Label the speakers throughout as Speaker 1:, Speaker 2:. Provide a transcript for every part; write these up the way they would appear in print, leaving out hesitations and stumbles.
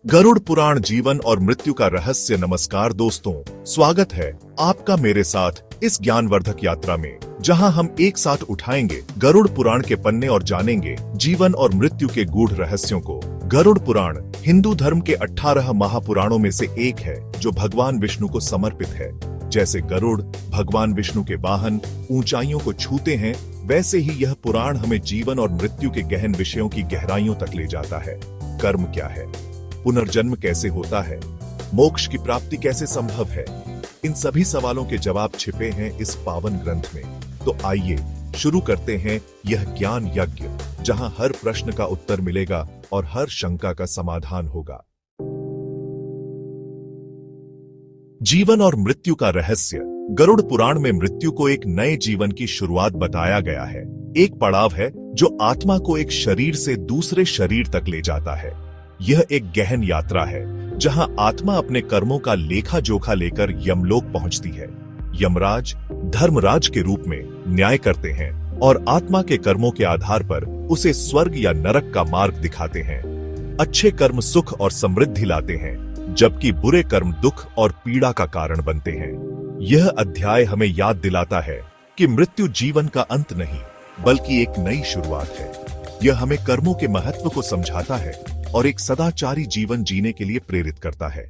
Speaker 1: गरुड़ पुराण जीवन और मृत्यु का रहस्य। नमस्कार दोस्तों, स्वागत है आपका मेरे साथ इस ज्ञानवर्धक यात्रा में, जहां हम एक साथ उठाएंगे गरुड़ पुराण के पन्ने और जानेंगे जीवन और मृत्यु के गूढ़ रहस्यों को। गरुड़ पुराण हिंदू धर्म के 18 महापुराणों में से एक है, जो भगवान विष्णु को समर्पित है। जैसे गरुड़ भगवान विष्णु के वाहन ऊंचाइयों को छूते हैं, वैसे ही यह पुराण हमें जीवन और मृत्यु के गहन विषयों की गहराइयों तक ले जाता है। कर्म क्या है, पुनर्जन्म कैसे होता है, मोक्ष की प्राप्ति कैसे संभव है, इन सभी सवालों के जवाब छिपे हैं इस पावन ग्रंथ में। तो आइए शुरू करते हैं यह ज्ञान यज्ञ, जहां हर प्रश्न का उत्तर मिलेगा और हर शंका का समाधान होगा। जीवन और मृत्यु का रहस्य। गरुड़ पुराण में मृत्यु को एक नए जीवन की शुरुआत बताया गया है। एक पड़ाव है जो आत्मा को एक शरीर से दूसरे शरीर तक ले जाता है। यह एक गहन यात्रा है, जहां आत्मा अपने कर्मों का लेखा जोखा लेकर यमलोक पहुंचती है। यमराज धर्मराज के रूप में न्याय करते हैं और आत्मा के कर्मों के आधार पर उसे स्वर्ग या नरक का मार्ग दिखाते हैं। अच्छे कर्म सुख और समृद्धि लाते हैं, जबकि बुरे कर्म दुख और पीड़ा का कारण बनते हैं। यह अध्याय हमें याद दिलाता है कि मृत्यु जीवन का अंत नहीं, बल्कि एक नई शुरुआत है। यह हमें कर्मों के महत्व को समझाता है और एक सदाचारी जीवन जीने के लिए प्रेरित करता है।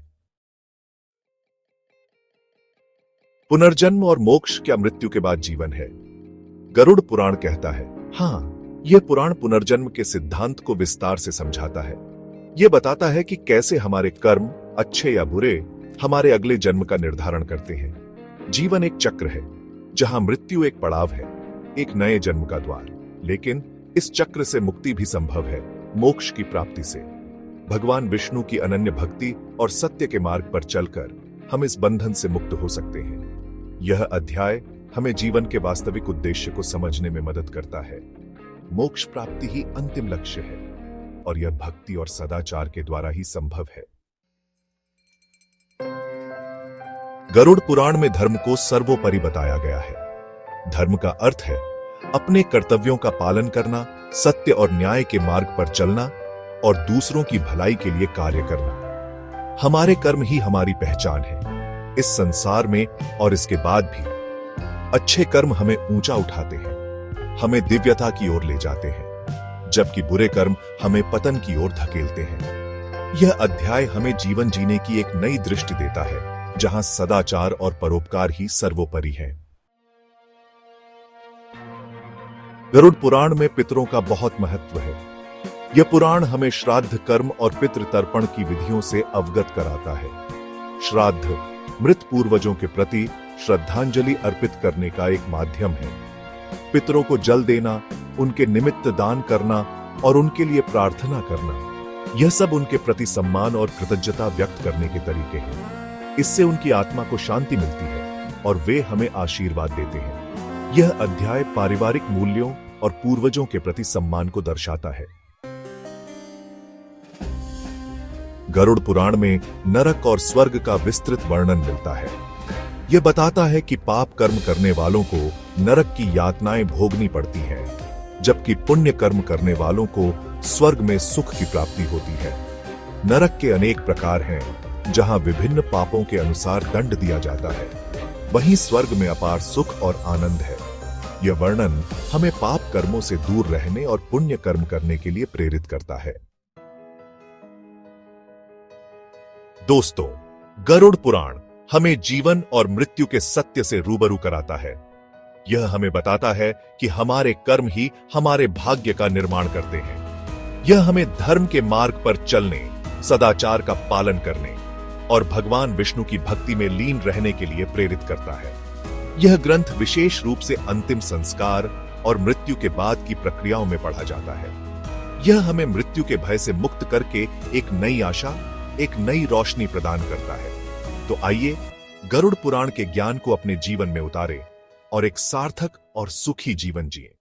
Speaker 1: पुनर्जन्म और मोक्ष क्या मृत्यु के बाद जीवन है? गरुड़ पुराण कहता है हाँ, यह पुराण पुनर्जन्म के सिद्धांत को विस्तार से समझाता है। यह बताता है कि कैसे हमारे कर्म अच्छे या बुरे हमारे अगले जन्म का निर्धारण करते हैं। जीवन एक चक्र है, जहां मृत्यु एक पड़ाव है, एक नए जन्म का द्वार। लेकिन इस चक्र से मुक्ति भी संभव है, मोक्ष की प्राप्ति से। भगवान विष्णु की अनन्य भक्ति और सत्य के मार्ग पर चलकर हम इस बंधन से मुक्त हो सकते हैं। यह अध्याय हमें जीवन के वास्तविक उद्देश्य को समझने में मदद करता है। मोक्ष प्राप्ति ही अंतिम लक्ष्य है और यह भक्ति और सदाचार के द्वारा ही संभव है। गरुड़ पुराण में धर्म को सर्वोपरि बताया गया है। धर्म का अर्थ है अपने कर्तव्यों का पालन करना, सत्य और न्याय के मार्ग पर चलना और दूसरों की भलाई के लिए कार्य करना। हमारे कर्म ही हमारी पहचान है, इस संसार में और इसके बाद भी। अच्छे कर्म हमें ऊंचा उठाते हैं, हमें दिव्यता की ओर ले जाते हैं, जबकि बुरे कर्म हमें पतन की ओर धकेलते हैं। यह अध्याय हमें जीवन जीने की एक नई दृष्टि देता है, जहां सदाचार और परोपकार ही सर्वोपरि है। गरुड़ पुराण में पितरों का बहुत महत्व है। यह पुराण हमें श्राद्ध कर्म और पितृ तर्पण की विधियों से अवगत कराता है। श्राद्ध मृत पूर्वजों के प्रति श्रद्धांजलि अर्पित करने का एक माध्यम है। पितरों को जल देना, उनके निमित्त दान करना और उनके लिए प्रार्थना करना, यह सब उनके प्रति सम्मान और कृतज्ञता व्यक्त करने के तरीके हैं। इससे उनकी आत्मा को शांति मिलती है और वे हमें आशीर्वाद देते हैं। यह अध्याय पारिवारिक मूल्यों और पूर्वजों के प्रति सम्मान को दर्शाता है। गरुड़ पुराण में नरक और स्वर्ग का विस्तृत वर्णन मिलता है। यह बताता है कि पाप कर्म करने वालों को नरक की यातनाएं भोगनी पड़ती हैं, जबकि पुण्य कर्म करने वालों को स्वर्ग में सुख की प्राप्ति होती है। नरक के अनेक प्रकार हैं, जहां विभिन्न पापों के अनुसार दंड दिया जाता है। वहीं स्वर्ग में अपार सुख और आनंद है। यह वर्णन हमें पाप कर्मों से दूर रहने और पुण्य कर्म करने के लिए प्रेरित करता है। दोस्तों, गरुड़ पुराण हमें जीवन और मृत्यु के सत्य से रूबरू कराता है। यह हमें बताता है कि हमारे कर्म ही हमारे भाग्य का निर्माण करते हैं। यह हमें धर्म के मार्ग पर चलने, सदाचार का पालन करने और भगवान विष्णु की भक्ति में लीन रहने के लिए प्रेरित करता है। यह ग्रंथ विशेष रूप से अंतिम संस्कार और मृत्यु के बाद की प्रक्रियाओं में पढ़ा जाता है। यह हमें मृत्यु के भय से मुक्त करके एक नई आशा, एक नई रोशनी प्रदान करता है। तो आइए गरुड़ पुराण के ज्ञान को अपने जीवन में उतारें और एक सार्थक और सुखी जीवन जिएं।